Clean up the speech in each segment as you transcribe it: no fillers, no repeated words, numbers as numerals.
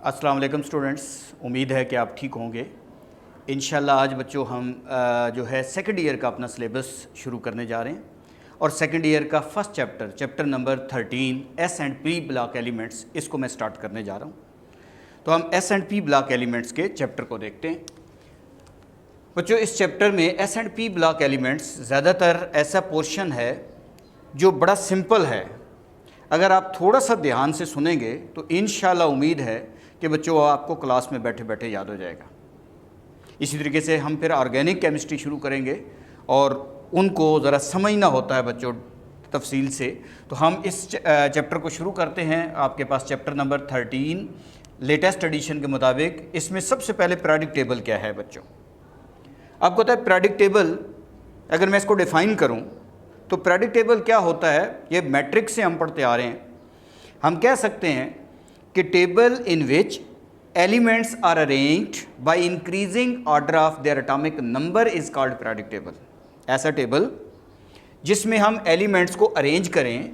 अस्सलाम वालेकुम स्टूडेंट्स, उम्मीद है कि आप ठीक होंगे। इंशाल्लाह आज बच्चों हम जो है सेकंड ईयर का अपना सिलेबस शुरू करने जा रहे हैं और सेकंड ईयर का first chapter number 13 S and P block elements, इसको मैं स्टार्ट करने जा रहा हूँ। तो हम S and P block elements के चैप्टर को देखते हैं। बच्चों इस चैप्टर में S and P block elements ज़्यादातर ऐसा पोर्शन है जो बड़ा सिंपल है। अगर आप थोड़ा सा ध्यान से सुनेंगे तो इंशाल्लाह उम्मीद है कि बच्चों आपको क्लास में बैठे बैठे याद हो जाएगा। इसी तरीके से हम फिर ऑर्गेनिक केमिस्ट्री शुरू करेंगे और उनको ज़रा समझना होता है बच्चों तफसील से। तो हम इस चैप्टर को शुरू करते हैं। आपके पास चैप्टर नंबर 13 लेटेस्ट एडिशन के मुताबिक इसमें सबसे पहले पीरियोडिक टेबल क्या है बच्चों। आपको पता है पीरियोडिक टेबल, अगर मैं इसको डिफ़ाइन करूं तो पीरियोडिक टेबल क्या होता है, ये मैट्रिक्स से हम पढ़ते आ रहे हैं। हम कह सकते हैं कि table in which elements are arranged by increasing order of their atomic number is called periodic table. ऐसा टेबल जिसमें हम एलिमेंट्स को अरेंज करें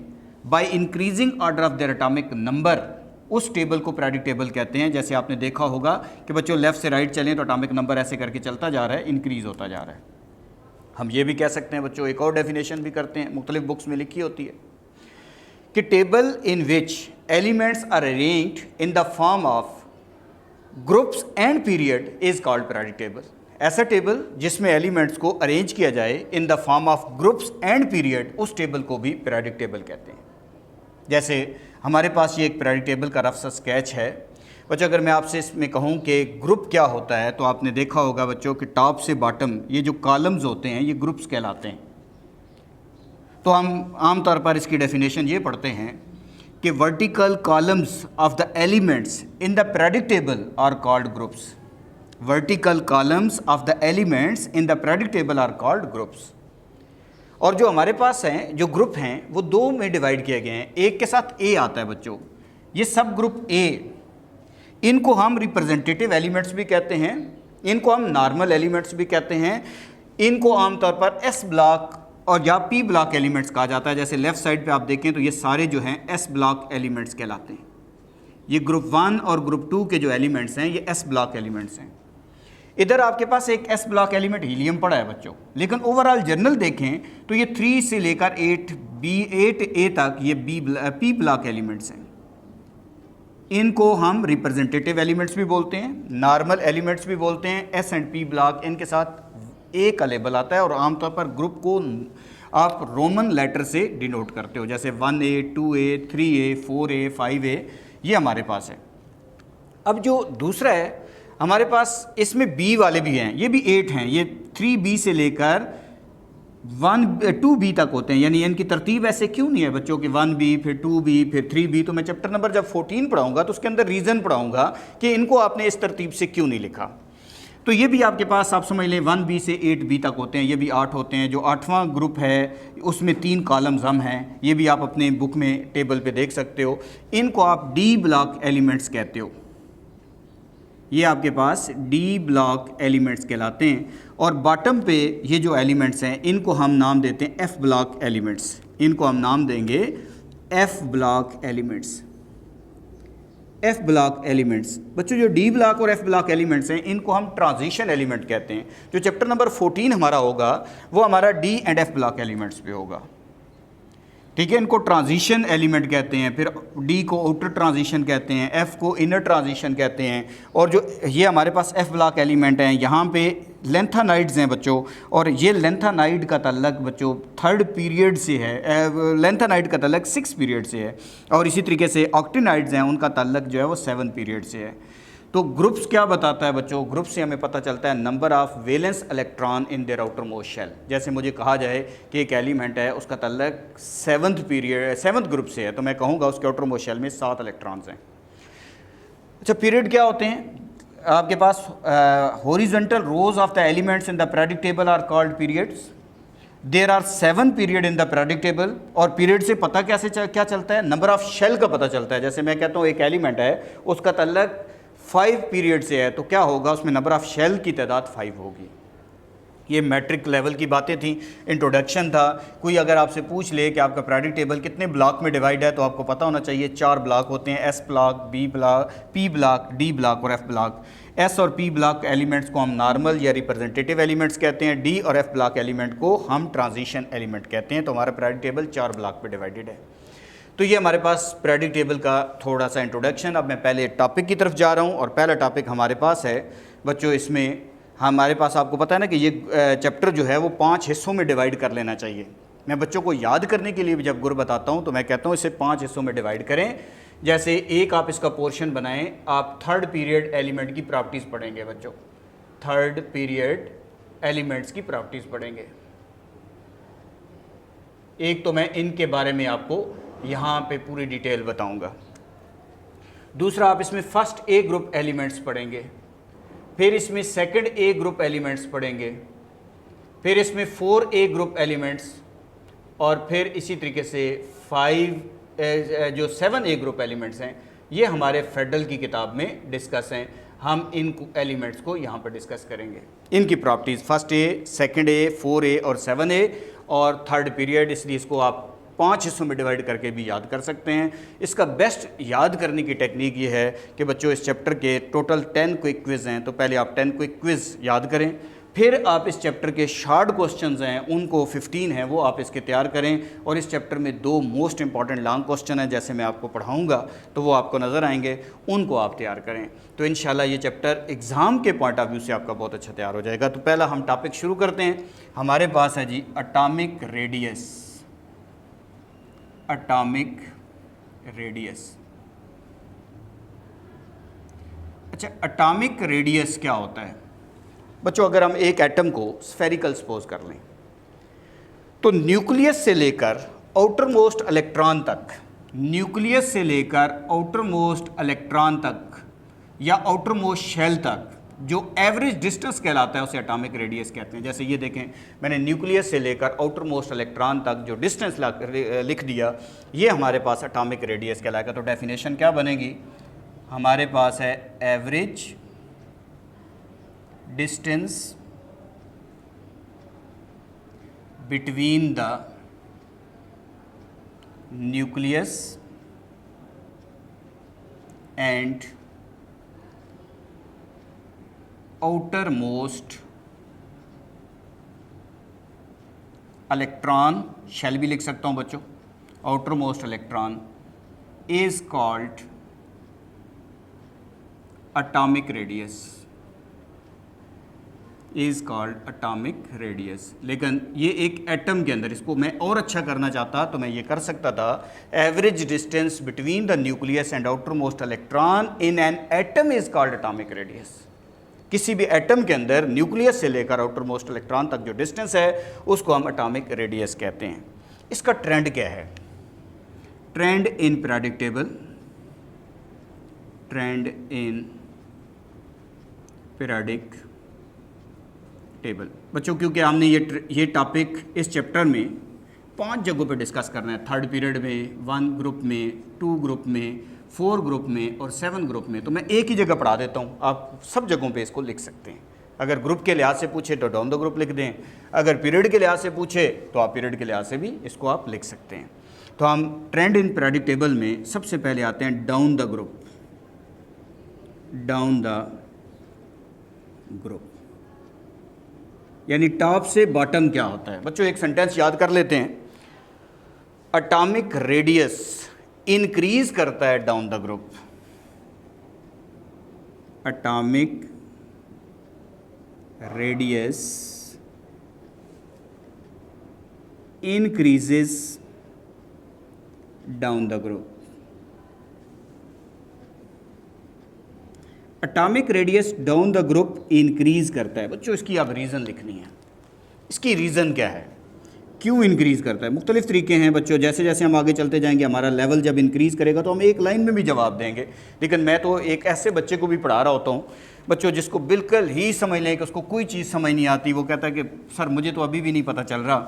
by increasing order of their atomic number, उस टेबल को पीरियोडिक टेबल कहते हैं। जैसे आपने देखा होगा कि बच्चों लेफ़्ट से राइट चलें तो एटॉमिक नंबर ऐसे करके चलता जा रहा है, इंक्रीज़ होता जा रहा है। हम ये भी कह सकते हैं बच्चों, एक और डेफिनेशन भी करते हैं, मुख्तलिफ बुक्स में लिखी होती है कि table in which elements are arranged in the form of groups and period is called periodic table. ऐसा टेबल जिसमें एलिमेंट्स को अरेंज किया जाए in the form of groups and period, उस टेबल को भी पीरियोडिक टेबल कहते हैं। जैसे हमारे पास ये एक पीरियोडिक टेबल का रफ सा स्केच है बच्चों। अगर मैं आपसे इसमें कहूँ कि ग्रुप क्या होता है तो आपने देखा होगा बच्चों कि टॉप से बॉटम ये जो कॉलम्स होते हैं ये ग्रुप्स कहलाते हैं। तो हम आम तौर पर इसकी डेफिनेशन ये पढ़ते हैं कि vertical columns of the elements in the periodic table are called groups. Vertical columns of the elements in the periodic table are called groups. और जो हमारे पास हैं, जो ग्रुप हैं, वो दो में डिवाइड किए गए हैं। एक के साथ ए आता है बच्चों, ये सब ग्रुप ए, इनको हम रिप्रेजेंटेटिव एलिमेंट्स भी कहते हैं, इनको हम नॉर्मल एलिमेंट्स भी कहते हैं, इनको आमतौर पर एस ब्लॉक और या पी ब्लॉक एलिमेंट्स कहा जाता है। जैसे लेफ़्ट साइड पे आप देखें तो ये सारे जो हैं एस ब्लॉक एलिमेंट्स कहलाते हैं। ये ग्रुप 1 और ग्रुप 2 के जो एलिमेंट्स हैं ये एस ब्लॉक एलिमेंट्स हैं। इधर आपके पास एक एस ब्लॉक एलिमेंट हीलियम पड़ा है बच्चों, लेकिन ओवरऑल जनरल देखें तो ये 3 से लेकर 8A तक ये पी ब्लॉक एलिमेंट्स हैं। इनको हम रिप्रेजेंटेटिव एलिमेंट्स भी बोलते हैं, नॉर्मल एलिमेंट्स भी बोलते हैं। एस एंड पी ब्लॉक, इनके साथ ए का लेबल आता है और आमतौर पर ग्रुप को आप रोमन लेटर से डिनोट करते हो, जैसे 1A 2A 3A 4A 5A ये हमारे पास है। अब जो दूसरा है हमारे पास, इसमें बी वाले भी हैं, ये भी 8 हैं। ये 3B से लेकर 2B तक होते हैं। यानी इनकी तरतीब ऐसे क्यों नहीं है बच्चों कि 1B फिर 2B फिर 3B। तो मैं चैप्टर नंबर जब 14 पढ़ाऊंगा तो उसके अंदर रीज़न पढ़ाऊंगा कि इनको आपने इस तरतीब से क्यों नहीं लिखा। तो ये भी आपके पास आप समझ लें 1B से 8B तक होते हैं, ये भी 8 होते हैं। जो 8वां ग्रुप है उसमें 3 कॉलम्स हम हैं, ये भी आप अपने बुक में टेबल पे देख सकते हो। इनको आप डी ब्लॉक एलिमेंट्स कहते हो। ये आपके पास डी ब्लॉक एलिमेंट्स कहलाते हैं। और बॉटम पे ये जो एलिमेंट्स हैं इनको हम नाम देते हैं एफ ब्लॉक एलिमेंट्स। इनको हम नाम देंगे F block elements. F block elements बच्चों, जो डी ब्लॉक और एफ ब्लॉक एलिमेंट्स हैं इनको हम ट्रांजिशन एलिमेंट कहते हैं। जो चैप्टर नंबर 14 हमारा होगा वो हमारा D and F block elements पे होगा, ठीक है। इनको ट्रांजिशन एलिमेंट कहते हैं, फिर डी को आउटर ट्रांजिशन कहते हैं, एफ को इनर ट्रांजिशन कहते हैं। और जो ये हमारे पास एफ ब्लॉक एलिमेंट हैं, यहाँ पे लेंथानाइड्स हैं बच्चों, और ये लेंथानाइड का ताल्लुक बच्चों 3rd पीरियड से है। लेंथानाइड का ताल्लुक 6th पीरियड से है। और इसी तरीके से ऑक्टिनाइड्स हैं, उनका ताल्लुक जो है वो 7th पीरियड से है। तो ग्रुप्स क्या बताता है बच्चों, ग्रुप से हमें पता चलता है number of valence electron in their outer most shell. जैसे मुझे कहा जाए कि एक एलिमेंट है उसका ताल्लुक 7th ग्रुप से है, तो मैं कहूँगा उसके आउटर मोस्ट शेल में 7 इलेक्ट्रॉन्स हैं। अच्छा, पीरियड क्या होते हैं आपके पास? Horizontal rows of the elements in the periodic table are called periods. There are 7 period in the periodic table. और पीरियड से पता क्या चलता है? नंबर ऑफ शेल का पता चलता है। जैसे मैं कहता हूँ एक एलिमेंट है उसका ताल्लुक 5 पीरियड से है, तो क्या होगा उसमें नंबर ऑफ शेल की तादाद 5 होगी। ये मैट्रिक लेवल की बातें थी, इंट्रोडक्शन था। कोई अगर आपसे पूछ ले कि आपका पीरियोडिक टेबल कितने ब्लॉक में डिवाइड है, तो आपको पता होना चाहिए 4 ब्लॉक होते हैं, S block, B block, P block, D block और एफ ब्लॉक। एस और पी ब्लॉक एलिमेंट्स को हम नॉर्मल या रिप्रेजेंटेटिव एलिमेंट्स कहते हैं, डी और एफ ब्लॉक एलिमेंट को हम ट्रांजिशन एलिमेंट कहते हैं। तो हमारा पीरियोडिक टेबल 4 ब्लॉक पे डिवाइडेड है। तो ये हमारे पास पीरियोडिक टेबल का थोड़ा सा इंट्रोडक्शन। अब मैं पहले टॉपिक की तरफ जा रहा हूँ और पहला टॉपिक हमारे पास है बच्चों, इसमें हमारे पास आपको पता है ना कि ये चैप्टर जो है वो 5 हिस्सों में डिवाइड कर लेना चाहिए। मैं बच्चों को याद करने के लिए भी जब गुर बताता हूँ तो मैं कहता हूँ इसे 5 हिस्सों में डिवाइड करें। जैसे एक आप इसका पोर्शन बनाएं, आप थर्ड पीरियड एलिमेंट की प्रॉपर्टीज़ पढ़ेंगे बच्चों, थर्ड पीरियड एलिमेंट्स की प्रॉपर्टीज़ पढ़ेंगे। एक तो मैं इनके बारे में आपको यहाँ पे पूरी डिटेल बताऊँगा। दूसरा आप इसमें फर्स्ट ए ग्रुप एलिमेंट्स पढ़ेंगे, फिर इसमें सेकंड ए ग्रुप एलिमेंट्स पढ़ेंगे, फिर इसमें 4A ग्रुप एलिमेंट्स, और फिर इसी तरीके से 7A ग्रुप एलिमेंट्स हैं, ये हमारे फेडरल की किताब में डिस्कस हैं। हम इन एलिमेंट्स को यहाँ पर डिस्कस करेंगे, इनकी properties, first A, second A, 4A और 7A और थर्ड पीरियड। इसलिए इसको आप 5 हिस्सों में डिवाइड करके भी याद कर सकते हैं। इसका बेस्ट याद करने की टेक्निक ये है कि बच्चों इस चैप्टर के टोटल 10 क्विक क्विज़ हैं, तो पहले आप 10 क्विक क्विज़ याद करें, फिर आप इस चैप्टर के शॉर्ट क्वेश्चंस हैं उनको 15 हैं वो आप इसके तैयार करें। और इस चैप्टर में 2 मोस्ट इंपॉर्टेंट लॉन्ग क्वेश्चन हैं, जैसे मैं आपको पढ़ाऊँगा तो वो आपको नज़र आएंगे, उनको आप तैयार करें। तो इंशाल्लाह ये चैप्टर एग्ज़ाम के पॉइंट ऑफ व्यू से आपका बहुत अच्छा तैयार हो जाएगा। तो पहला हम टॉपिक शुरू करते हैं। हमारे पास है जी एटॉमिक रेडियस। Atomic radius. अच्छा, एटॉमिक रेडियस क्या होता है बच्चों? अगर हम एक एटम को स्फेरिकल सपोज कर लें तो न्यूक्लियस से लेकर आउटर मोस्ट इलेक्ट्रॉन तक, न्यूक्लियस से लेकर आउटर मोस्ट इलेक्ट्रॉन तक या आउटर मोस्ट शेल तक जो एवरेज डिस्टेंस कहलाता है उसे एटॉमिक रेडियस कहते हैं। जैसे ये देखें, मैंने न्यूक्लियस से लेकर आउटर मोस्ट इलेक्ट्रॉन तक जो डिस्टेंस लिख दिया, ये हमारे पास एटॉमिक रेडियस कहलाएगा। तो डेफिनेशन क्या बनेगी? हमारे पास है average distance between the nucleus and outer most electron, shell भी लिख सकता हूं बच्चों, outer most electron is called atomic radius, is called atomic radius. लेकिन ये एक एटम के अंदर, इसको मैं और अच्छा करना चाहता तो मैं ये कर सकता था, average distance between the nucleus and outer most electron in an atom is called atomic radius. किसी भी एटम के अंदर न्यूक्लियस से लेकर आउटर मोस्ट इलेक्ट्रॉन तक जो डिस्टेंस है उसको हम एटॉमिक रेडियस कहते हैं। इसका ट्रेंड क्या है? Trend in periodic table, trend in periodic table बच्चों, क्योंकि हमने ये टॉपिक इस चैप्टर में 5 जगहों पे डिस्कस करना है। थर्ड पीरियड में, 1 ग्रुप में, 2 ग्रुप में, 4 ग्रुप में और 7 ग्रुप में। तो मैं एक ही जगह पढ़ा देता हूँ, आप सब जगहों पे इसको लिख सकते हैं। अगर ग्रुप के लिहाज से पूछे तो डाउन द ग्रुप लिख दें, अगर पीरियड के लिहाज से पूछे तो आप पीरियड के लिहाज से भी इसको आप लिख सकते हैं। तो हम ट्रेंड इन पीरियोडिक टेबल में सबसे पहले आते हैं down the group, down the group यानी टॉप से बॉटम क्या होता है बच्चों? एक सेंटेंस याद कर लेते हैं, एटॉमिक रेडियस इंक्रीज करता है down the group, atomic radius increases down the group. Atomic radius down the group increase करता है बच्चों। इसकी आप रीज़न लिखनी है, इसकी रीज़न क्या है, क्यों इंक्रीज़ करता है? मुख्तलिफ तरीके हैं बच्चों, जैसे जैसे हम आगे चलते जाएंगे हमारा लेवल जब इंक्रीज़ करेगा तो हम एक लाइन में भी जवाब देंगे। लेकिन मैं तो एक ऐसे बच्चे को भी पढ़ा रहा होता हूँ बच्चों जिसको बिल्कुल ही समझ लें कि उसको कोई चीज़ समझ नहीं आती, वो कहता है कि सर मुझे तो अभी भी नहीं पता चल रहा,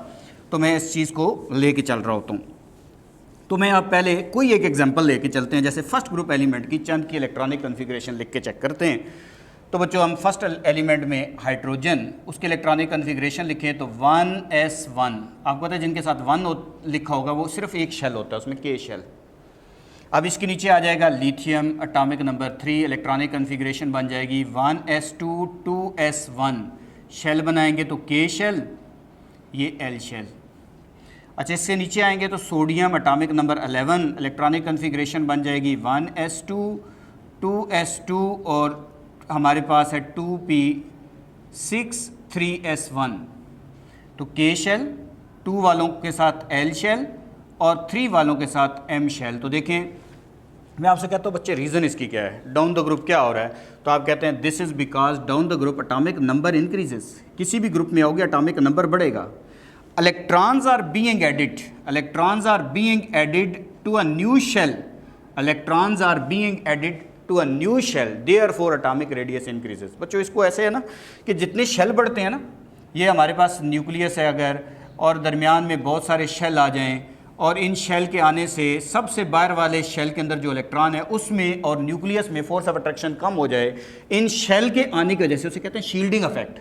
तो मैं इस चीज़ को लेके चल रहा होता हूँ। तो मैं आप पहले कोई एक एग्जांपल लेके चलते हैं। जैसे फर्स्ट ग्रुप एलिमेंट की चंद की इलेक्ट्रॉनिक कॉन्फ़िगरेशन लिख के चेक करते हैं। तो बच्चों हम फर्स्ट एलिमेंट में हाइड्रोजन, उसके इलेक्ट्रॉनिक कन्फिग्रेशन लिखें तो 1s1। आपको पता है जिनके साथ 1 लिखा होगा वो सिर्फ एक शेल होता है, उसमें K शेल। अब इसके नीचे आ जाएगा lithium, atomic number 3, electronic configuration बन जाएगी 1s2 2s1। शेल बनाएंगे तो K शेल, ये L शेल। अच्छा, इससे नीचे आएंगे तो sodium, atomic number 11, electronic configuration बन जाएगी 1s2 2s2 और हमारे पास है 2p6 3s1। तो K शेल, 2 वालों के साथ L शेल और 3 वालों के साथ M शेल। तो देखें, मैं आपसे कहता हूँ बच्चे रीज़न इसकी क्या है, डाउन द ग्रुप क्या हो रहा है, तो आप कहते हैं this is because down the group atomic number increases. किसी भी ग्रुप में आओगे एटॉमिक नंबर बढ़ेगा। Electrons are being added, electrons are being added to a new shell, electrons are being added to a new shell, therefore atomic radius increases. बच्चों इसको ऐसे है ना कि जितने शेल बढ़ते हैं ना, ये हमारे पास न्यूक्लियस है अगर, और दरमियान में बहुत सारे शेल आ जाएं और इन शेल के आने से सबसे बाहर वाले शेल के अंदर जो इलेक्ट्रॉन है उसमें और न्यूक्लियस में फोर्स ऑफ अट्रैक्शन कम हो जाए, इन शेल के आने की वजह से उसे कहते हैं शील्डिंग इफेक्ट।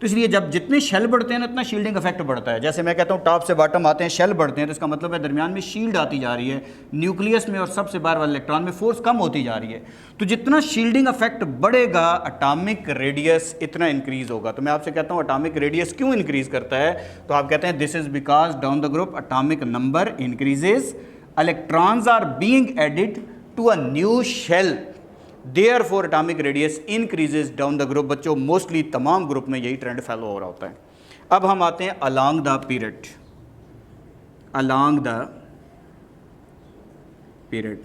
तो इसलिए जब जितने शेल बढ़ते हैं ना उतना शील्डिंग इफेक्ट बढ़ता है। जैसे मैं कहता हूँ टॉप से बॉटम आते हैं, शेल बढ़ते हैं, तो इसका मतलब है दरमियान में शील्ड आती जा रही है, न्यूक्लियस में और सबसे बाहर वाले इलेक्ट्रॉन में फोर्स कम होती जा रही है। तो जितना शील्डिंग इफेक्ट बढ़ेगा एटॉमिक रेडियस इतना इंक्रीज होगा। तो मैं आपसे कहता हूँ एटॉमिक रेडियस क्यों इंक्रीज करता है, तो आप कहते हैं this is because down the group atomic number increases, electrons are being added to a new shell, therefore atomic radius increases down the group. बच्चों मोस्टली तमाम ग्रुप में यही ट्रेंड फॉलो हो रहा होता है। अब हम आते हैं along the period, along the period.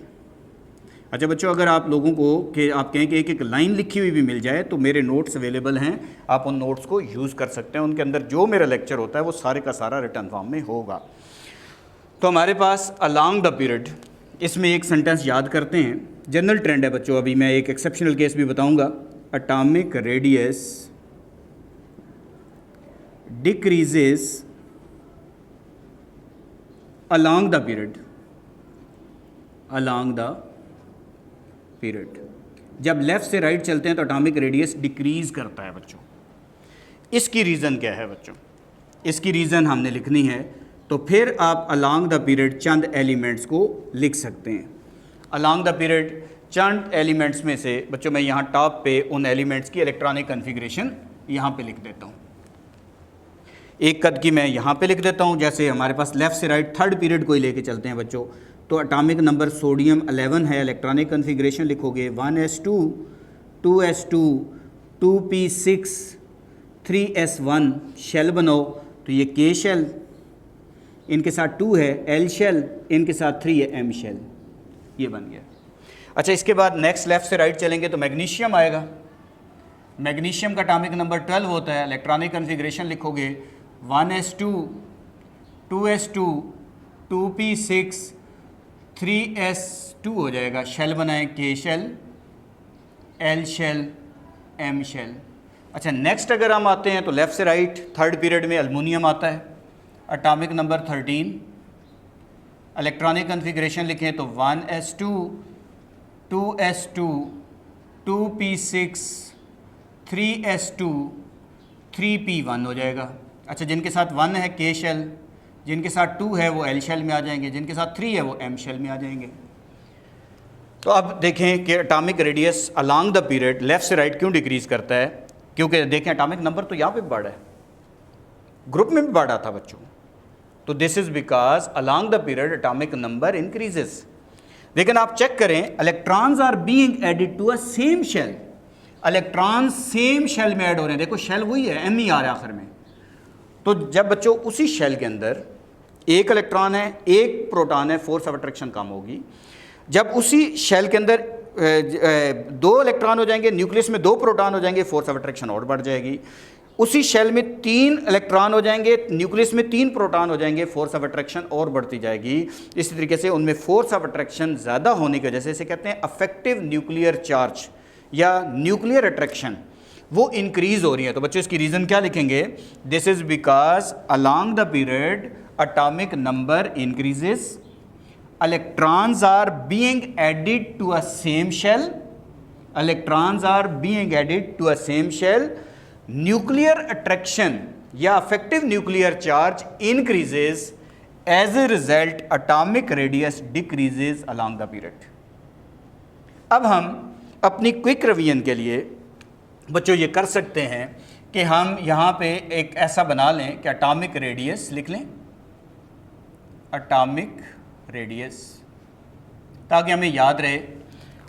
अच्छा बच्चों, अगर आप लोगों को कि आप कहें कि एक एक लाइन लिखी हुई भी मिल जाए तो मेरे नोट्स अवेलेबल हैं, आप उन नोट्स को यूज़ कर सकते हैं। उनके अंदर जो मेरा लेक्चर होता है वो सारे का सारा रिटर्न फॉर्म में होगा। तो हमारे पास अलोंग द पीरियड, इसमें एक सेंटेंस याद करते हैं, जनरल ट्रेंड है बच्चों। अभी मैं एक एक्सेप्शनल केस भी बताऊंगा। Atomic radius decreases along the period, along the period. जब लेफ्ट से राइट चलते हैं तो एटॉमिक रेडियस डिक्रीज करता है बच्चों। इसकी रीज़न क्या है बच्चों, इसकी रीज़न हमने लिखनी है। तो फिर आप along the period Chand elements को लिख सकते हैं। Along the period Chand elements में से बच्चों मैं यहाँ टॉप पे उन एलिमेंट्स की इलेक्ट्रॉनिक कन्फिग्रेशन यहाँ पे लिख देता हूँ। एक कद की मैं यहाँ पे लिख देता हूँ। जैसे हमारे पास लेफ़्ट से राइट थर्ड पीरियड को ही लेके चलते हैं बच्चों, तो एटॉमिक नंबर सोडियम 11 है, इलेक्ट्रॉनिक कन्फिग्रेशन लिखोगे 1s2 2s2 2p6 3s1। Shell बनाओ तो ये K शेल, इनके साथ 2 है L शेल, इनके साथ 3 है M शेल, ये बन गया। अच्छा, इसके बाद नेक्स्ट लेफ्ट से राइट चलेंगे तो मैग्नीशियम आएगा। मैग्नीशियम का एटॉमिक नंबर 12 होता है, इलेक्ट्रॉनिक कन्फिग्रेशन लिखोगे 1s2 2s2 2p6 3s2 हो जाएगा। शेल बनाएं K shell, L shell, M shell. अच्छा, नेक्स्ट अगर हम आते हैं तो लेफ़्ट से राइट थर्ड पीरियड में अल्मुनियम आता है, एटॉमिक नंबर 13, इलेक्ट्रॉनिक कन्फिग्रेशन लिखें तो 1s2 2s2 2p6 3s2 3p1 हो जाएगा। अच्छा, जिनके साथ 1 है K शेल, जिनके साथ 2 है वो L शेल में आ जाएंगे, जिनके साथ 3 है वो M शेल में आ जाएंगे। तो अब देखें कि atomic radius along the period left से राइट क्यों डिक्रीज़ करता है, क्योंकि देखें एटॉमिक नंबर तो यहाँ पे बढ़ा है, ग्रुप में भी बढ़ा था बच्चों। तो this is because along the period atomic number increases. लेकिन आप चेक करें, electrons are being added to a same shell, electron same shell में ऐड हो रहे हैं। देखो शेल वही है, M ही आ रहा है आखिर में। तो जब बच्चों उसी शेल के अंदर एक इलेक्ट्रॉन है, एक प्रोटॉन है, फोर्स ऑफ अट्रैक्शन कम होगी। जब उसी शेल के अंदर 2 इलेक्ट्रॉन हो जाएंगे, न्यूक्लियस में 2 प्रोटॉन हो जाएंगे, फोर्स ऑफ अट्रैक्शन और बढ़ जाएगी। उसी शेल में 3 इलेक्ट्रॉन हो जाएंगे, न्यूक्लियस में 3 प्रोटॉन हो जाएंगे, फोर्स ऑफ अट्रैक्शन और बढ़ती जाएगी। इसी तरीके से उनमें फोर्स ऑफ अट्रैक्शन ज़्यादा होने की वजह से इसे कहते हैं अफेक्टिव न्यूक्लियर चार्ज या न्यूक्लियर अट्रैक्शन, वो इंक्रीज़ हो रही है। तो बच्चों इसकी रीज़न क्या लिखेंगे, this is because along the period atomic number increases, electrons are being added to a same shell, electrons are being added to a same shell, nuclear attraction या effective nuclear charge increases, as a result atomic radius decreases along the period. अब हम अपनी quick revision के लिए बच्चों ये कर सकते हैं कि हम यहाँ पे एक ऐसा बना लें कि एटॉमिक रेडियस लिख लें, एटॉमिक रेडियस, ताकि हमें याद रहे।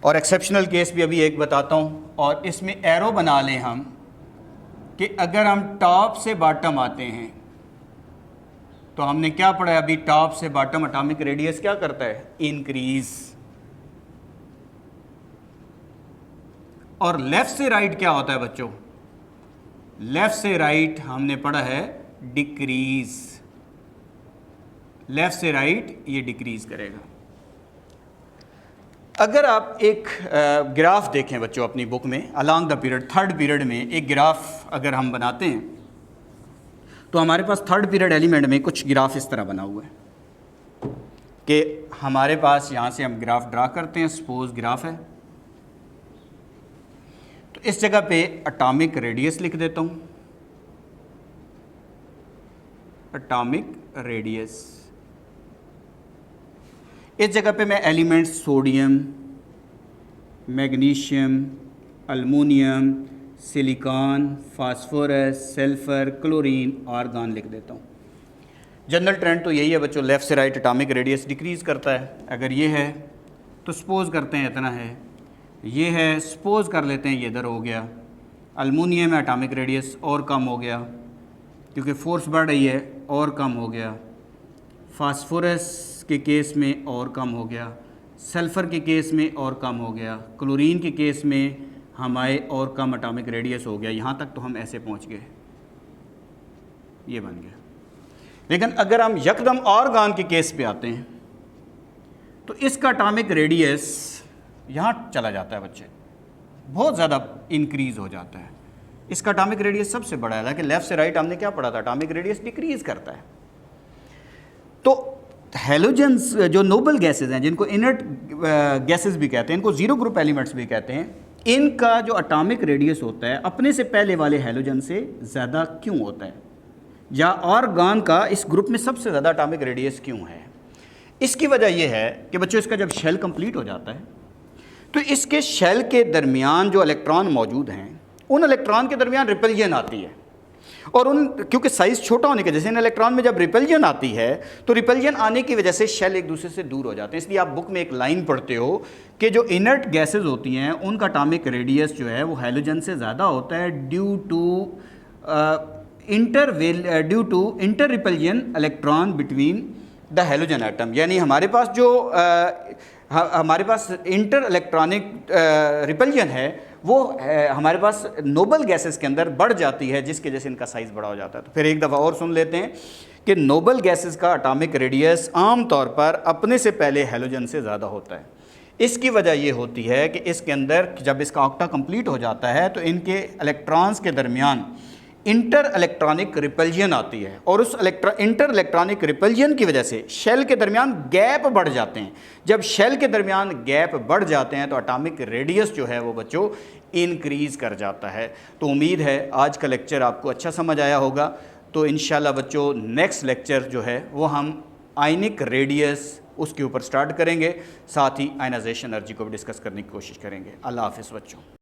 और एक्सेप्शनल केस भी अभी एक बताता हूँ, और इसमें एरो बना लें हम कि अगर हम टॉप से बॉटम आते हैं तो हमने क्या पढ़ा है अभी, टॉप से बॉटम एटॉमिक रेडियस क्या करता है, इंक्रीज। और लेफ्ट से राइट क्या होता है बच्चों, लेफ्ट से राइट हमने पढ़ा है डिक्रीज, लेफ्ट से राइट ये डिक्रीज करेगा। अगर आप एक ग्राफ देखें बच्चों अपनी बुक में, along the period, third period में एक ग्राफ अगर हम बनाते हैं तो हमारे पास थर्ड पीरियड एलिमेंट में कुछ ग्राफ इस तरह बना हुआ है कि हमारे पास यहाँ से हम ग्राफ ड्रा करते हैं, सपोज ग्राफ है, तो इस जगह पे एटॉमिक रेडियस लिख देता हूँ, एटॉमिक रेडियस। इस जगह पे मैं elements sodium, magnesium, aluminium, silicon, phosphorus, sulphur, chlorine, argon लिख देता हूँ। जनरल ट्रेंड तो यही है बच्चों, लेफ़्ट से राइट एटॉमिक रेडियस डिक्रीज़ करता है। अगर ये है तो सपोज़ करते हैं इतना है, ये है सपोज़ कर लेते हैं ये इधर हो गया। अल्मोनियम में एटॉमिक रेडियस और कम हो गया क्योंकि फोर्स बढ़ रही है, और कम हो गया। फास्फोरस के केस में और कम हो गया, सल्फ़र के केस में और कम हो गया, क्लोरीन के केस में हमारे और कम एटॉमिक रेडियस हो गया। यहाँ तक तो हम ऐसे पहुँच गए, ये बन गया। लेकिन अगर हम यकदम आर्गन के केस पे आते हैं तो इसका एटॉमिक रेडियस यहाँ चला जाता है बच्चे, बहुत ज़्यादा इंक्रीज़ हो जाता है। इसका एटॉमिक रेडियस सबसे बड़ा है, लेकिन लेफ़्ट से राइट हमने क्या पढ़ा था, एटॉमिक रेडियस डिक्रीज़ करता है। तो हेलोजेंस जो नोबल गैसेज हैं, जिनको इनर्ट गैसेज भी कहते हैं, इनको ज़ीरो ग्रुप एलिमेंट्स भी कहते हैं, इनका जो एटॉमिक रेडियस होता है अपने से पहले वाले हेलोजन से ज़्यादा क्यों होता है, या आर्गन का इस ग्रुप में सबसे ज़्यादा एटॉमिक रेडियस क्यों है। इसकी वजह यह है कि बच्चों इसका जब शेल कंप्लीट हो जाता है तो इसके शेल के दरमियान जो इलेक्ट्रॉन मौजूद हैं उन इलेक्ट्रॉन के दरमियान रिपल्जन आती है, और उन क्योंकि साइज़ छोटा होने की वजह से इन इलेक्ट्रॉन में जब रिपल्जन आती है तो रिपल्जन आने की वजह से शेल एक दूसरे से दूर हो जाते हैं। इसलिए आप बुक में एक लाइन पढ़ते हो कि जो इनर्ट गैसेज होती हैं उनका एटॉमिक रेडियस जो है वो हेलोजन से ज़्यादा होता है due to inter repulsion electron between the halogen atom. यानी हमारे पास जो हमारे पास इंटर इलेक्ट्रॉनिक रिपल्जन है वो हमारे पास नोबल गैसेस के अंदर बढ़ जाती है, जिसकी वजह से इनका साइज़ बड़ा हो जाता है। तो फिर एक दफ़ा और सुन लेते हैं कि नोबल गैसेस का एटॉमिक रेडियस आम तौर पर अपने से पहले हेलोजन से ज़्यादा होता है। इसकी वजह ये होती है कि इसके अंदर जब इसका ऑक्टा कंप्लीट हो जाता है तो इनके इलेक्ट्रॉन्स के दरमियान इंटर इलेक्ट्रॉनिक रिपल्जन आती है, और उस इंटर इलेक्ट्रॉनिक रिपल्जन की वजह से शेल के दरमियान गैप बढ़ जाते हैं। जब शेल के दरमियान गैप बढ़ जाते हैं तो एटॉमिक रेडियस जो है वो बच्चों इंक्रीज़ कर जाता है। तो उम्मीद है आज का लेक्चर आपको अच्छा समझ आया होगा। तो इंशाल्लाह बच्चों नेक्स्ट लेक्चर जो है वो हम आयनिक रेडियस उसके ऊपर स्टार्ट करेंगे, साथ ही आयनाइजेशन एनर्जी को भी डिस्कस करने की कोशिश करेंगे। अल्लाह हाफ़िज़ बच्चों।